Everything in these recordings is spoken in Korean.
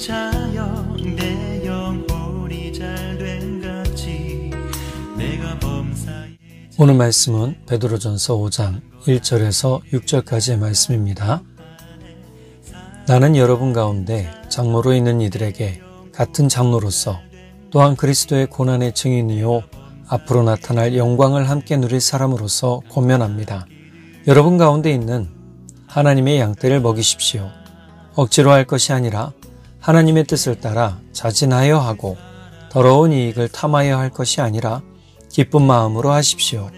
자여 내 영혼이 잘된 같이 내가 범사에. 오늘 말씀은 베드로전서 5장 1절에서 6절까지의 말씀입니다. 나는 여러분 가운데 장로로 있는 이들에게 같은 장로로서 또한 그리스도의 고난의 증인이요 앞으로 나타날 영광을 함께 누릴 사람으로서 권면합니다. 여러분 가운데 있는 하나님의 양떼를 먹이십시오. 억지로 할 것이 아니라 하나님의 뜻을 따라 자진하여 하고 더러운 이익을 탐하여 할 것이 아니라 기쁜 마음으로 하십시오.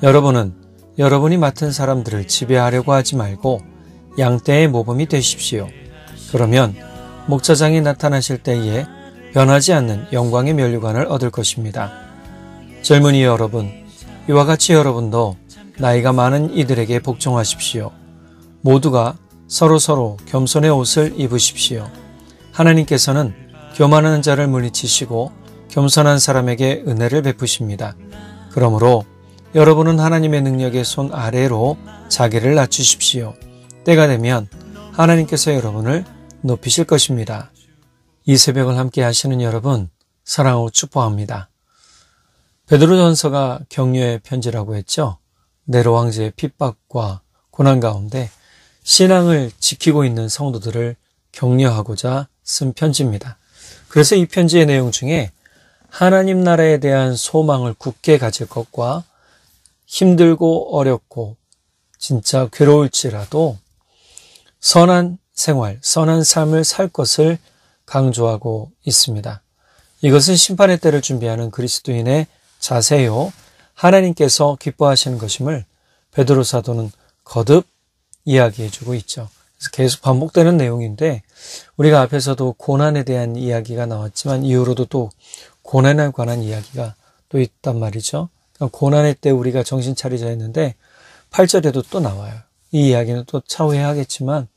여러분은 여러분이 맡은 사람들을 지배하려고 하지 말고 양떼의 모범이 되십시오. 그러면 목자장이 나타나실 때에 변하지 않는 영광의 면류관을 얻을 것입니다. 젊은이 여러분, 이와 같이 여러분도 나이가 많은 이들에게 복종하십시오. 모두가 서로 겸손의 옷을 입으십시오. 하나님께서는 교만한 자를 물리치시고 겸손한 사람에게 은혜를 베푸십니다. 그러므로 여러분은 하나님의 능력의 손 아래로 자기를 낮추십시오. 때가 되면 하나님께서 여러분을 높이실 것입니다. 이 새벽을 함께 하시는 여러분, 사랑하고 축복합니다. 베드로전서가 격려의 편지라고 했죠. 네로 황제의 핍박과 고난 가운데 신앙을 지키고 있는 성도들을 격려하고자 쓴 편지입니다. 그래서 이 편지의 내용 중에 하나님 나라에 대한 소망을 굳게 가질 것과 힘들고 어렵고 진짜 괴로울지라도 선한 생활, 선한 삶을 살 것을 강조하고 있습니다. 이것은 심판의 때를 준비하는 그리스도인의 자세요, 하나님께서 기뻐하시는 것임을 베드로 사도는 거듭 이야기해주고 있죠. 그래서 계속 반복되는 내용인데 우리가 앞에서도 고난에 대한 이야기가 나왔지만 이후로도 또 고난에 관한 이야기가 또 있단 말이죠. 그러니까 고난의 때 우리가 정신 차리자 했는데 8절에도 또 나와요. 이 이야기는 또 차후에 하겠지만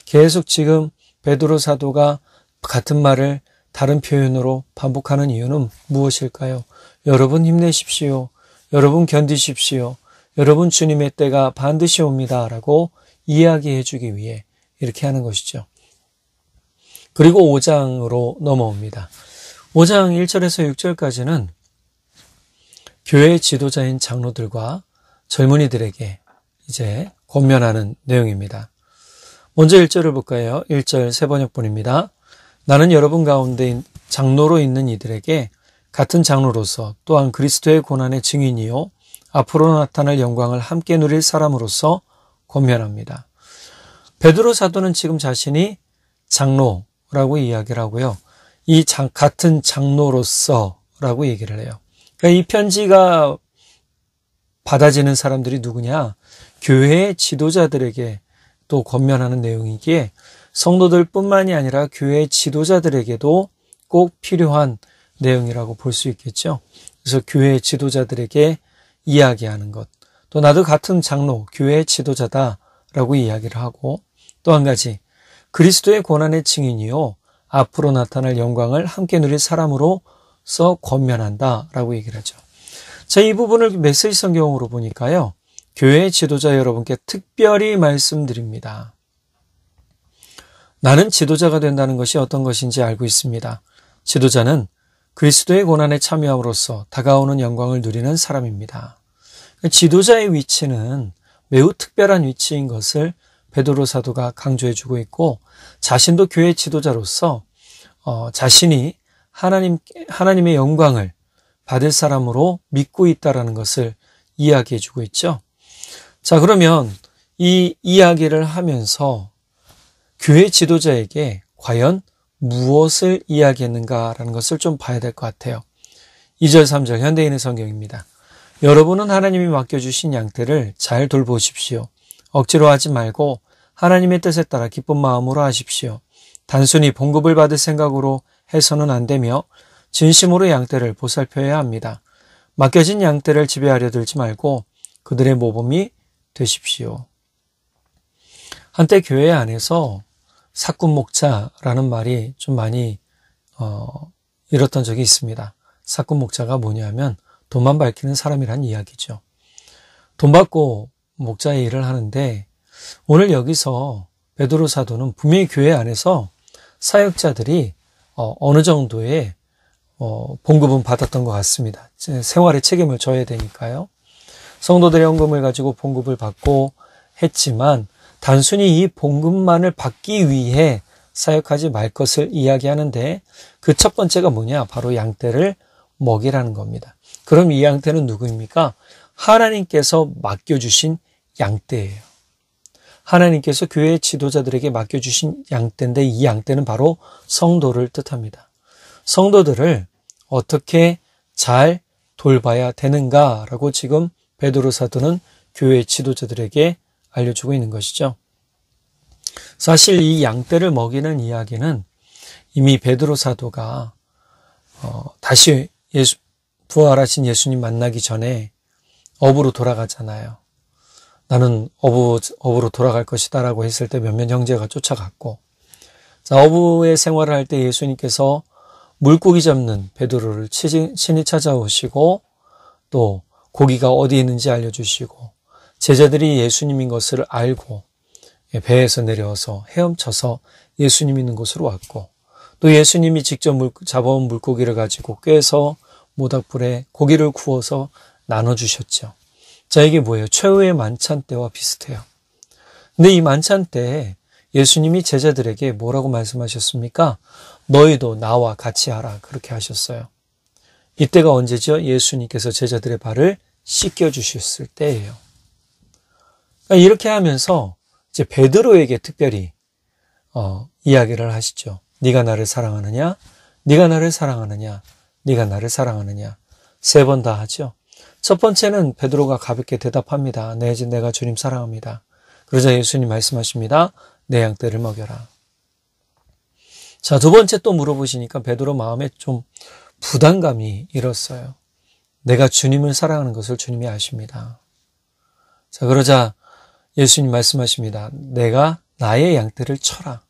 계속 지금 베드로 사도가 같은 말을 다른 표현으로 반복하는 이유는 무엇일까요? 여러분 힘내십시오. 여러분 견디십시오. 여러분 주님의 때가 반드시 옵니다. 라고 이야기해 주기 위해 이렇게 하는 것이죠. 그리고 5장으로 넘어옵니다. 5장 1절에서 6절까지는 교회 지도자인 장로들과 젊은이들에게 이제 권면하는 내용입니다. 먼저 1절을 볼까요? 1절 세번역본입니다. 나는 여러분 가운데 장로로 있는 이들에게 같은 장로로서 또한 그리스도의 고난의 증인이요 앞으로 나타날 영광을 함께 누릴 사람으로서 권면합니다. 베드로 사도는 지금 자신이 장로라고 이야기를 하고요. 같은 장로로서라고 얘기를 해요. 그러니까 이 편지가 받아지는 사람들이 누구냐? 교회의 지도자들에게 또 권면하는 내용이기에 성도들뿐만이 아니라 교회의 지도자들에게도 꼭 필요한 내용이라고 볼 수 있겠죠. 그래서 교회의 지도자들에게 이야기하는 것, 또 나도 같은 장로, 교회의 지도자다라고 이야기를 하고 또 한 가지 그리스도의 고난의 증인이요 앞으로 나타날 영광을 함께 누릴 사람으로서 권면한다라고 얘기를 하죠. 자, 이 부분을 메시지 성경으로 보니까요. 교회의 지도자 여러분께 특별히 말씀드립니다. 나는 지도자가 된다는 것이 어떤 것인지 알고 있습니다. 지도자는 그리스도의 고난에 참여함으로써 다가오는 영광을 누리는 사람입니다. 지도자의 위치는 매우 특별한 위치인 것을 베드로 사도가 강조해주고 있고 자신도 교회 지도자로서 자신이 하나님의 영광을 받을 사람으로 믿고 있다는 것을 이야기해주고 있죠. 자, 그러면 이 이야기를 하면서 교회 지도자에게 과연 무엇을 이야기했는가라는 것을 좀 봐야 될 것 같아요. 2절, 3절 현대인의 성경입니다. 여러분은 하나님이 맡겨주신 양떼를 잘 돌보십시오. 억지로 하지 말고 하나님의 뜻에 따라 기쁜 마음으로 하십시오. 단순히 봉급을 받을 생각으로 해서는 안 되며 진심으로 양떼를 보살펴야 합니다. 맡겨진 양떼를 지배하려 들지 말고 그들의 모범이 되십시오. 한때 교회 안에서 사꾼 목자라는 말이 좀 많이 잃었던 적이 있습니다. 사꾼 목자가 뭐냐면 돈만 밝히는 사람이란 이야기죠. 돈 받고 목자의 일을 하는데 오늘 여기서 베드로 사도는 분명히 교회 안에서 사역자들이 어느 정도의 봉급은 받았던 것 같습니다. 생활에 책임을 져야 되니까요. 성도들의 헌금을 가지고 봉급을 받고 했지만 단순히 이 봉급만을 받기 위해 사역하지 말 것을 이야기하는데 그 첫 번째가 뭐냐? 바로 양떼를 먹이라는 겁니다. 그럼 이 양떼는 누구입니까? 하나님께서 맡겨주신 양떼예요. 하나님께서 교회 지도자들에게 맡겨주신 양떼인데 이 양떼는 바로 성도를 뜻합니다. 성도들을 어떻게 잘 돌봐야 되는가라고 지금 베드로 사도는 교회 지도자들에게 알려주고 있는 것이죠. 사실 이 양떼를 먹이는 이야기는 이미 베드로 사도가 다시 부활하신 예수님 만나기 전에 어부로 돌아가잖아요. 나는 어부로 돌아갈 것이다 라고 했을 때 몇몇 형제가 쫓아갔고, 자, 어부의 생활을 할 때 예수님께서 물고기 잡는 베드로를 친히 찾아오시고 또 고기가 어디 있는지 알려주시고 제자들이 예수님인 것을 알고 배에서 내려와서 헤엄쳐서 예수님 있는 곳으로 왔고 또 예수님이 직접 잡아온 물고기를 가지고 꿰서 모닥불에 고기를 구워서 나눠주셨죠. 자, 이게 뭐예요? 최후의 만찬 때와 비슷해요. 근데 이 만찬 때에 예수님이 제자들에게 뭐라고 말씀하셨습니까? 너희도 나와 같이 하라. 그렇게 하셨어요. 이때가 언제죠? 예수님께서 제자들의 발을 씻겨주셨을 때예요. 그러니까 이렇게 하면서 이제 베드로에게 특별히 이야기를 하시죠. 네가 나를 사랑하느냐? 네가 나를 사랑하느냐? 네가 나를 사랑하느냐? 3번 다 하죠. 첫 번째는 베드로가 가볍게 대답합니다. 네, 내가 주님 사랑합니다. 그러자 예수님 말씀하십니다. 내 양떼를 먹여라. 자, 두 번째 또 물어보시니까 베드로 마음에 좀 부담감이 일었어요. 내가 주님을 사랑하는 것을 주님이 아십니다. 자, 그러자 예수님 말씀하십니다. 내가 나의 양떼를 쳐라.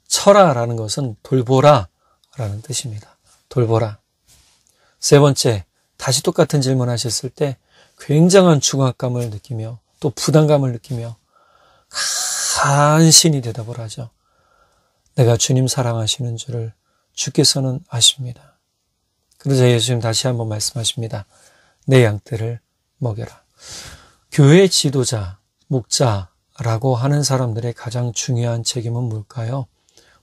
쳐라라는 것은 돌보라 라는 뜻입니다. 돌보라. 3번째, 다시 똑같은 질문하셨을 때 굉장한 중압감을 느끼며 또 부담감을 느끼며 간신히 대답을 하죠. 내가 주님 사랑하시는 줄을 주께서는 아십니다. 그러자 예수님 다시 한번 말씀하십니다. 내 양떼를 먹여라. 교회 지도자, 목자라고 하는 사람들의 가장 중요한 책임은 뭘까요?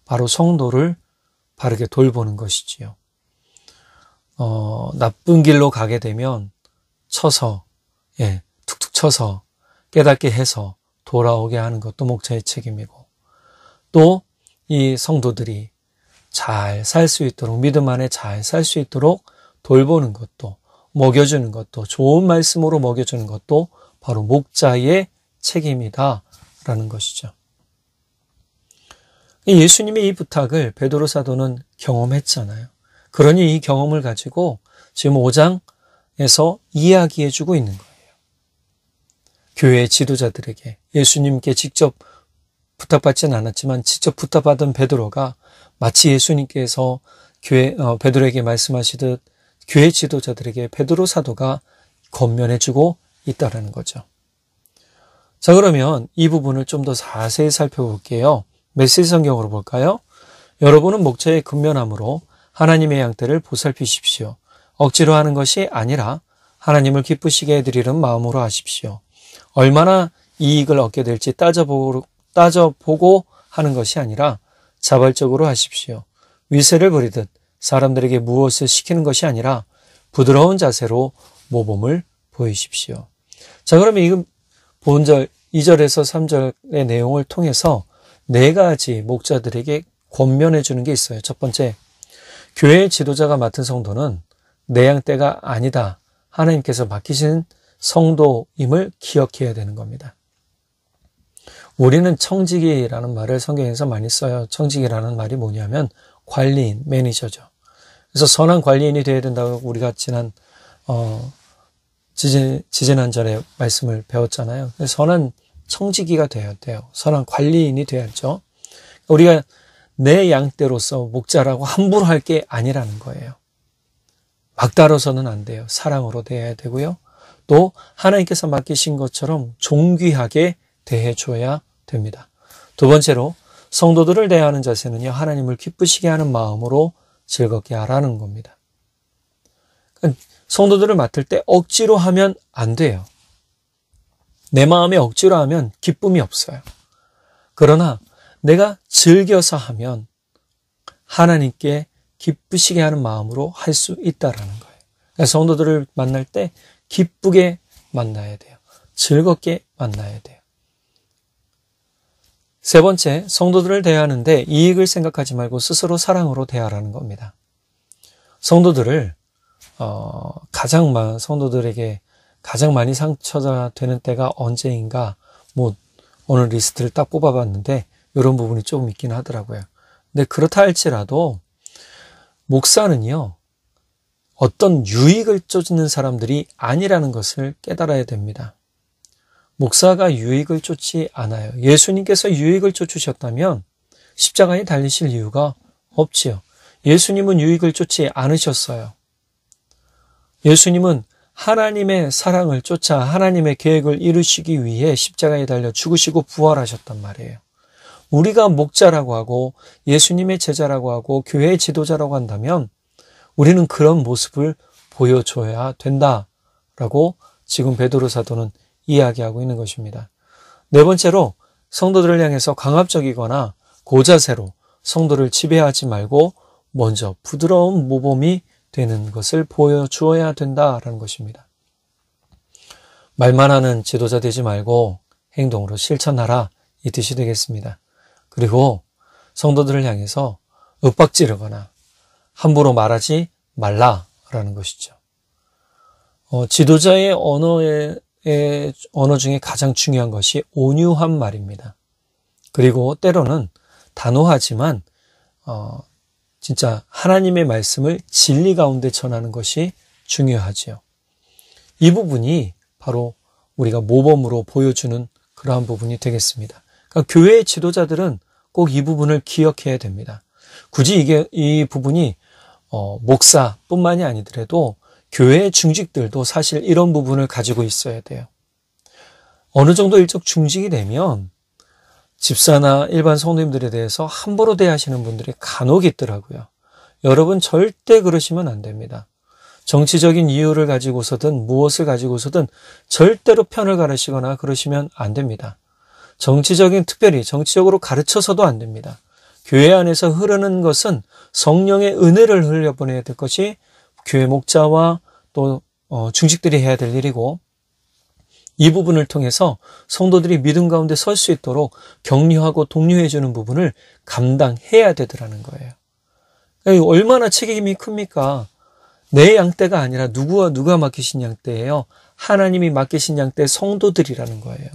바로 성도를 바르게 돌보는 것이지요. 나쁜 길로 가게 되면 쳐서, 툭툭 쳐서 깨닫게 해서 돌아오게 하는 것도 목자의 책임이고, 또 이 성도들이 잘 살 수 있도록, 믿음 안에 잘 살 수 있도록 돌보는 것도, 먹여주는 것도, 좋은 말씀으로 먹여주는 것도 바로 목자의 책임이다라는 것이죠. 예수님의 이 부탁을 베드로 사도는 경험했잖아요. 그러니 이 경험을 가지고 지금 5장에서 이야기해주고 있는 거예요. 교회 지도자들에게 예수님께 직접 부탁받지는 않았지만 직접 부탁받은 베드로가 마치 예수님께서 베드로에게 말씀하시듯 교회 지도자들에게 베드로 사도가 권면해주고 있다는 거죠. 자, 그러면 이 부분을 좀 더 자세히 살펴볼게요. 메시지 성경으로 볼까요? 여러분은 목자의 근면함으로 하나님의 양떼를 보살피십시오. 억지로 하는 것이 아니라 하나님을 기쁘시게 해드리는 마음으로 하십시오. 얼마나 이익을 얻게 될지 따져보고 하는 것이 아니라 자발적으로 하십시오. 위세를 부리듯 사람들에게 무엇을 시키는 것이 아니라 부드러운 자세로 모범을 보이십시오. 자, 그러면 이 본절 2절에서 3절의 내용을 통해서 4가지 목자들에게 권면해 주는 게 있어요. 첫 번째, 교회의 지도자가 맡은 성도는 내 양떼가 아니다. 하나님께서 맡기신 성도임을 기억해야 되는 겁니다. 우리는 청지기라는 말을 성경에서 많이 써요. 청지기라는 말이 뭐냐면 관리인, 매니저죠. 그래서 선한 관리인이 되어야 된다고 우리가 지지난절에 말씀을 배웠잖아요. 선한 청지기가 되어야 돼요. 선한 관리인이 돼야죠. 우리가 내 양떼로서 목자라고 함부로 할 게 아니라는 거예요. 막다뤄서는 안 돼요. 사랑으로 대해야 되고요. 또 하나님께서 맡기신 것처럼 존귀하게 대해줘야 됩니다. 두 번째로 성도들을 대하는 자세는요, 하나님을 기쁘시게 하는 마음으로 즐겁게 하라는 겁니다. 성도들을 맡을 때 억지로 하면 안 돼요. 내 마음에 억지로 하면 기쁨이 없어요. 그러나 내가 즐겨서 하면 하나님께 기쁘시게 하는 마음으로 할 수 있다라는 거예요. 그러니까 성도들을 만날 때 기쁘게 만나야 돼요. 즐겁게 만나야 돼요. 세 번째, 성도들을 대하는데 이익을 생각하지 말고 스스로 사랑으로 대하라는 겁니다. 성도들을 성도들에게 가장 많이 상처가 되는 때가 언제인가, 오늘 리스트를 딱 뽑아봤는데 이런 부분이 조금 있긴 하더라고요. 근데 그렇다 할지라도 목사는요, 어떤 유익을 쫓는 사람들이 아니라는 것을 깨달아야 됩니다. 목사가 유익을 쫓지 않아요. 예수님께서 유익을 쫓으셨다면 십자가에 달리실 이유가 없지요. 예수님은 유익을 쫓지 않으셨어요. 예수님은 하나님의 사랑을 쫓아 하나님의 계획을 이루시기 위해 십자가에 달려 죽으시고 부활하셨단 말이에요. 우리가 목자라고 하고 예수님의 제자라고 하고 교회의 지도자라고 한다면 우리는 그런 모습을 보여줘야 된다라고 지금 베드로 사도는 이야기하고 있는 것입니다. 네 번째로, 성도들을 향해서 강압적이거나 고자세로 성도를 지배하지 말고 먼저 부드러운 모범이 되는 것을 보여주어야 된다라는 것입니다. 말만 하는 지도자 되지 말고 행동으로 실천하라, 이 뜻이 되겠습니다. 그리고 성도들을 향해서 윽박지르거나 함부로 말하지 말라라는 것이죠. 지도자의 언어 중에 가장 중요한 것이 온유한 말입니다. 그리고 때로는 단호하지만 진짜 하나님의 말씀을 진리 가운데 전하는 것이 중요하지요. 이 부분이 바로 우리가 모범으로 보여주는 그러한 부분이 되겠습니다. 그러니까 교회의 지도자들은 꼭 이 부분을 기억해야 됩니다. 굳이 이 부분이 목사뿐만이 아니더라도 교회의 중직들도 사실 이런 부분을 가지고 있어야 돼요. 어느 정도 일적 중직이 되면 집사나 일반 성도님들에 대해서 함부로 대하시는 분들이 간혹 있더라고요. 여러분 절대 그러시면 안 됩니다. 정치적인 이유를 가지고서든 무엇을 가지고서든 절대로 편을 가르시거나 그러시면 안 됩니다. 특별히 정치적으로 가르쳐서도 안 됩니다. 교회 안에서 흐르는 것은 성령의 은혜를 흘려보내야 될 것이 교회 목자와 또 중직들이 해야 될 일이고, 이 부분을 통해서 성도들이 믿음 가운데 설 수 있도록 격려하고 독려해 주는 부분을 감당해야 되더라는 거예요. 얼마나 책임이 큽니까? 내 양떼가 아니라 누가 맡기신 양떼예요? 하나님이 맡기신 양떼 성도들이라는 거예요.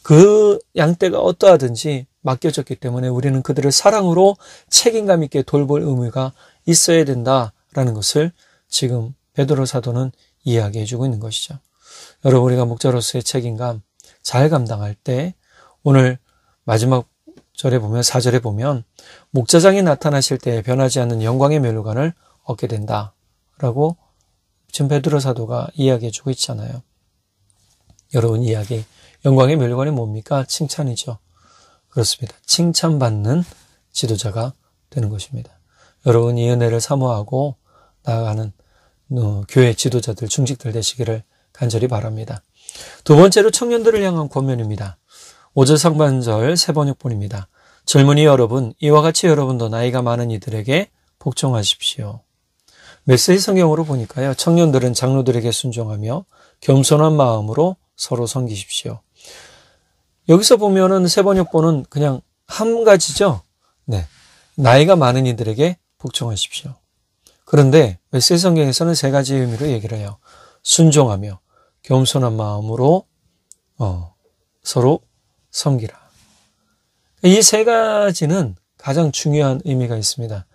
그 양떼가 어떠하든지 맡겨졌기 때문에 우리는 그들을 사랑으로 책임감 있게 돌볼 의무가 있어야 된다라는 것을 지금 베드로 사도는 이야기해 주고 있는 것이죠. 여러분, 우리가 목자로서의 책임감 잘 감당할 때 오늘 마지막 절에 보면 4절에 보면 목자장이 나타나실 때 변하지 않는 영광의 면류관을 얻게 된다라고 지금 베드로 사도가 이야기해 주고 있잖아요. 여러분, 영광의 면류관이 뭡니까? 칭찬이죠. 그렇습니다. 칭찬받는 지도자가 되는 것입니다. 여러분, 이 은혜를 사모하고 나아가는 교회 지도자들, 중직들 되시기를 간절히 바랍니다. 두 번째로 청년들을 향한 권면입니다. 5절 상반절 세 번역본입니다. 젊은이 여러분, 이와 같이 여러분도 나이가 많은 이들에게 복종하십시오. 메시지 성경으로 보니까요, 청년들은 장로들에게 순종하며 겸손한 마음으로 서로 섬기십시오. 여기서 보면은 세 번역본은 그냥 한 가지죠. 네, 나이가 많은 이들에게 복종하십시오. 그런데 메시지 성경에서는 세 가지 의미로 얘기를 해요. 순종하며 겸손한 마음으로 서로 섬기라. 이 세 가지는 가장 중요한 의미가 있습니다.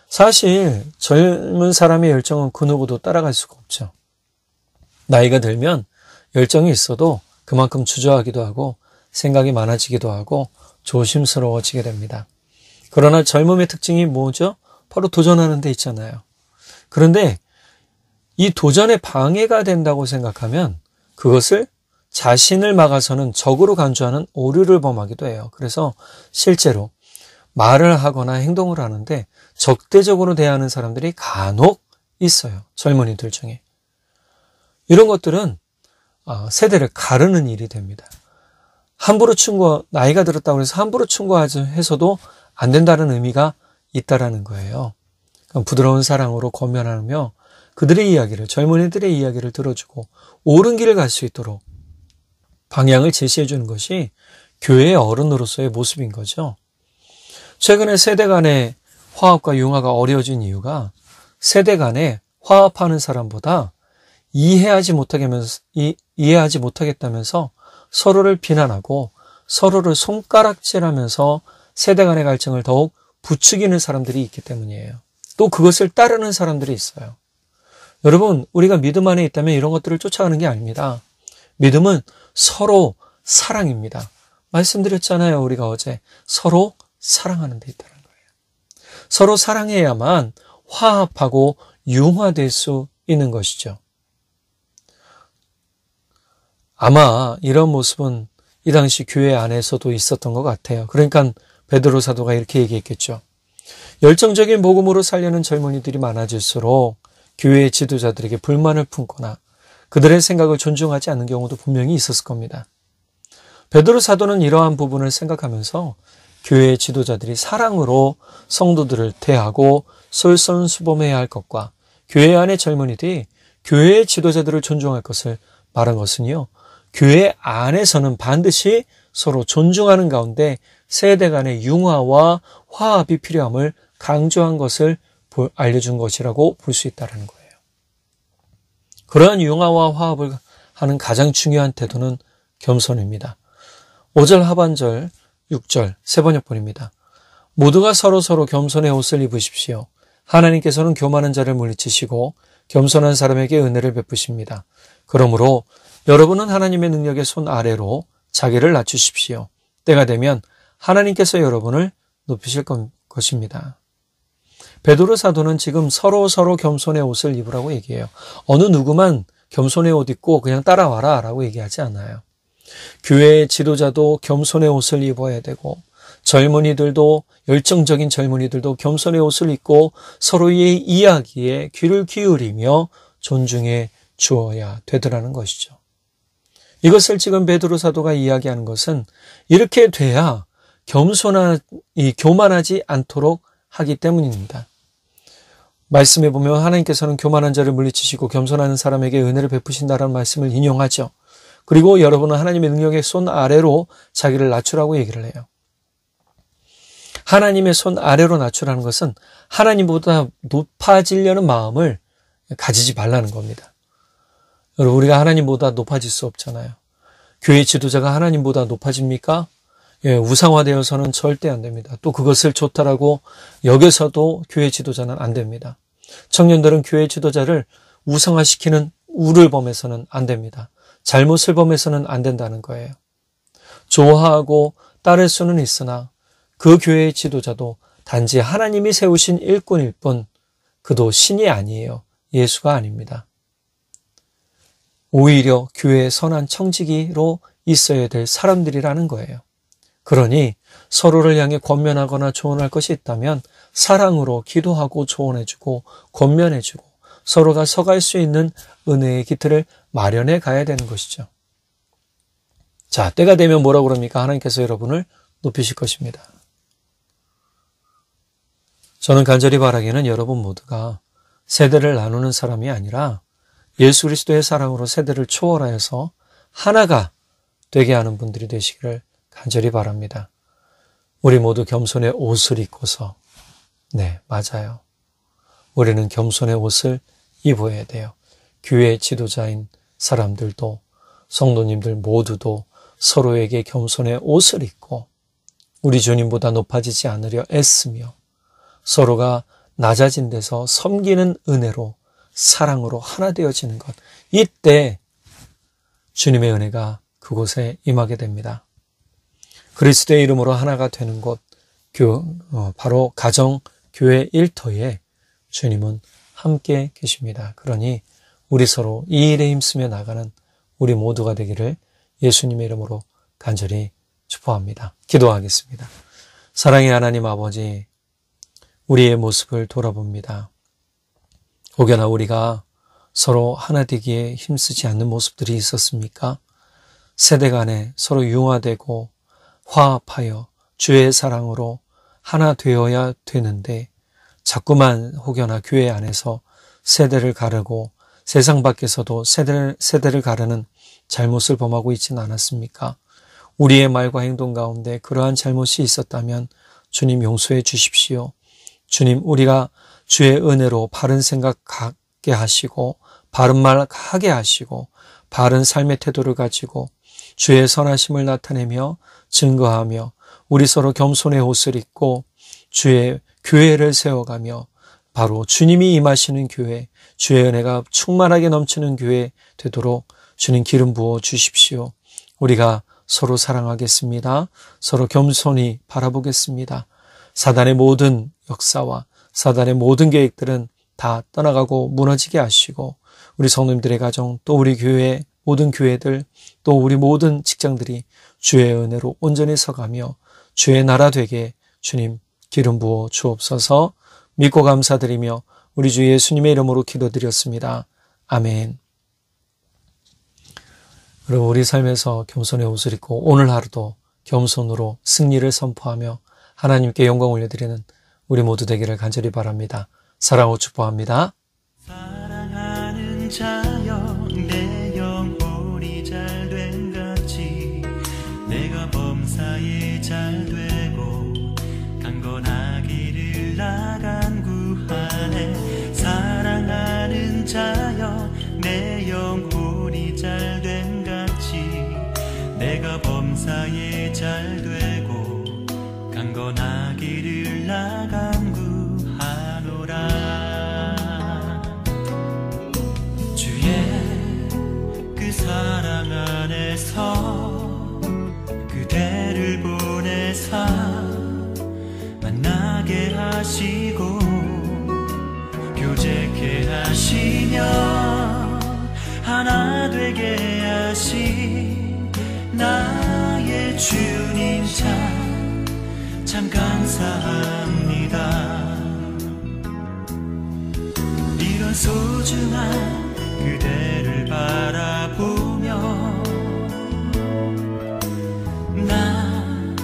사실 젊은 사람의 열정은 그 누구도 따라갈 수가 없죠. 나이가 들면 열정이 있어도 그만큼 주저하기도 하고 생각이 많아지기도 하고 조심스러워지게 됩니다. 그러나 젊음의 특징이 뭐죠? 바로 도전하는 데 있잖아요. 그런데 이 도전에 방해가 된다고 생각하면 그것을 자신을 막아서는 적으로 간주하는 오류를 범하기도 해요. 그래서 실제로 말을 하거나 행동을 하는데 적대적으로 대하는 사람들이 간혹 있어요. 젊은이들 중에. 이런 것들은 세대를 가르는 일이 됩니다. 함부로 나이가 들었다고 해서 함부로 충고해서도 안 된다는 의미가 있다라는 거예요. 부드러운 사랑으로 권면하며 그들의 이야기를, 젊은이들의 이야기를 들어주고 옳은 길을 갈 수 있도록 방향을 제시해 주는 것이 교회의 어른으로서의 모습인 거죠. 최근에 세대 간의 화합과 융화가 어려워진 이유가 세대 간에 화합하는 사람보다 이해하지 못하겠다면서 서로를 비난하고 서로를 손가락질하면서 세대 간의 갈증을 더욱 부추기는 사람들이 있기 때문이에요. 또 그것을 따르는 사람들이 있어요. 여러분, 우리가 믿음 안에 있다면 이런 것들을 쫓아가는 게 아닙니다. 믿음은 서로 사랑입니다. 말씀드렸잖아요. 우리가 어제 서로 사랑하는 데 있다는 거예요. 서로 사랑해야만 화합하고 융화될 수 있는 것이죠. 아마 이런 모습은 이 당시 교회 안에서도 있었던 것 같아요. 그러니까 베드로 사도가 이렇게 얘기했겠죠. 열정적인 복음으로 살려는 젊은이들이 많아질수록 교회의 지도자들에게 불만을 품거나 그들의 생각을 존중하지 않는 경우도 분명히 있었을 겁니다. 베드로 사도는 이러한 부분을 생각하면서 교회의 지도자들이 사랑으로 성도들을 대하고 솔선수범해야 할 것과 교회 안의 젊은이들이 교회의 지도자들을 존중할 것을 말한 것은요. 교회 안에서는 반드시 서로 존중하는 가운데 세대 간의 융화와 화합이 필요함을 강조한 것을 알려준 것이라고 볼 수 있다는 거예요. 그러한 융화와 화합을 하는 가장 중요한 태도는 겸손입니다. 5절 하반절 6절 세 번역본입니다. 모두가 서로 겸손의 옷을 입으십시오. 하나님께서는 교만한 자를 물리치시고 겸손한 사람에게 은혜를 베푸십니다. 그러므로 여러분은 하나님의 능력의 손 아래로 자기를 낮추십시오. 때가 되면 하나님께서 여러분을 높이실 것입니다. 베드로 사도는 지금 서로 겸손의 옷을 입으라고 얘기해요. 어느 누구만 겸손의 옷 입고 그냥 따라와라 라고 얘기하지 않아요. 교회의 지도자도 겸손의 옷을 입어야 되고 젊은이들도 열정적인 젊은이들도 겸손의 옷을 입고 서로의 이야기에 귀를 기울이며 존중해 주어야 되더라는 것이죠. 이것을 지금 베드로 사도가 이야기하는 것은 이렇게 돼야 교만하지 않도록 하기 때문입니다. 말씀에 보면 하나님께서는 교만한 자를 물리치시고 겸손한 사람에게 은혜를 베푸신다라는 말씀을 인용하죠. 그리고 여러분은 하나님의 능력의 손 아래로 자기를 낮추라고 얘기를 해요. 하나님의 손 아래로 낮추라는 것은 하나님보다 높아지려는 마음을 가지지 말라는 겁니다. 여러분, 우리가 하나님보다 높아질 수 없잖아요. 교회 지도자가 하나님보다 높아집니까? 우상화되어서는 절대 안 됩니다. 또 그것을 좋다라고 여겨서도 교회 지도자는 안 됩니다. 청년들은 교회 지도자를 우상화시키는 우를 범해서는 안 됩니다. 잘못을 범해서는 안 된다는 거예요. 좋아하고 따를 수는 있으나 그 교회의 지도자도 단지 하나님이 세우신 일꾼일 뿐 그도 신이 아니에요. 예수가 아닙니다. 오히려 교회의 선한 청지기로 있어야 될 사람들이라는 거예요. 그러니 서로를 향해 권면하거나 조언할 것이 있다면 사랑으로 기도하고 조언해주고 권면해주고 서로가 서갈 수 있는 은혜의 기틀을 마련해 가야 되는 것이죠. 자, 때가 되면 뭐라고 그럽니까? 하나님께서 여러분을 높이실 것입니다. 저는 간절히 바라기는 여러분 모두가 세대를 나누는 사람이 아니라 예수 그리스도의 사랑으로 세대를 초월하여서 하나가 되게 하는 분들이 되시기를 간절히 바랍니다. 우리 모두 겸손의 옷을 입고서, 네, 맞아요. 우리는 겸손의 옷을 입어야 돼요. 교회 지도자인 사람들도 성도님들 모두도 서로에게 겸손의 옷을 입고 우리 주님보다 높아지지 않으려 애쓰며 서로가 낮아진 데서 섬기는 은혜로 사랑으로 하나 되어지는 것. 이때 주님의 은혜가 그곳에 임하게 됩니다. 그리스도의 이름으로 하나가 되는 곳, 바로 가정, 교회 일터에 주님은 함께 계십니다. 그러니 우리 서로 이 일에 힘쓰며 나가는 우리 모두가 되기를 예수님의 이름으로 간절히 축복합니다. 기도하겠습니다. 사랑의 하나님 아버지, 우리의 모습을 돌아봅니다. 혹여나 우리가 서로 하나 되기에 힘쓰지 않는 모습들이 있었습니까? 세대 간에 서로 융화되고 화합하여 주의 사랑으로 하나 되어야 되는데 자꾸만 혹여나 교회 안에서 세대를 가르고 세상 밖에서도 세대를 가르는 잘못을 범하고 있지는 않았습니까? 우리의 말과 행동 가운데 그러한 잘못이 있었다면 주님 용서해 주십시오. 주님, 우리가 주의 은혜로 바른 생각 갖게 하시고 바른 말 하게 하시고 바른 삶의 태도를 가지고 주의 선하심을 나타내며 증거하며 우리 서로 겸손의 옷을 입고 주의 교회를 세워가며 바로 주님이 임하시는 교회, 주의 은혜가 충만하게 넘치는 교회 되도록 주님 기름 부어 주십시오. 우리가 서로 사랑하겠습니다. 서로 겸손히 바라보겠습니다. 사단의 모든 역사와 사단의 모든 계획들은 다 떠나가고 무너지게 하시고 우리 성도님들의 가정, 또 우리 교회 모든 교회들, 또 우리 모든 직장들이 주의 은혜로 온전히 서가며 주의 나라 되게 주님 기름 부어 주옵소서. 믿고 감사드리며 우리 주 예수님의 이름으로 기도드렸습니다. 아멘. 여러분, 우리 삶에서 겸손의 옷을 입고 오늘 하루도 겸손으로 승리를 선포하며 하나님께 영광 올려드리는 우리 모두 되기를 간절히 바랍니다. 사랑하고 축복합니다. 사랑하는 자여 내 영혼이 잘된 같이 내가 범사에 잘되고 강건하기를 나간 구하네. 사랑하는 자여 내 영혼이 잘된 같이 내가 범사에 잘되고 강건하기를 나간 구하노라. 주의 그 사랑 안에서 그대를 보내사 만나게 하시고 교제케 하시며 하나 되게 하신 나의 주님 참 감사합니다. 이런 소중한 그대를 바라보며 나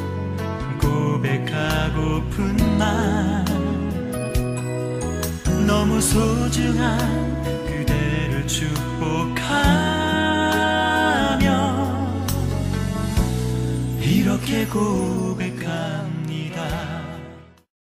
고백하고픈 말 너무 소중한 그대를 축복하며 이렇게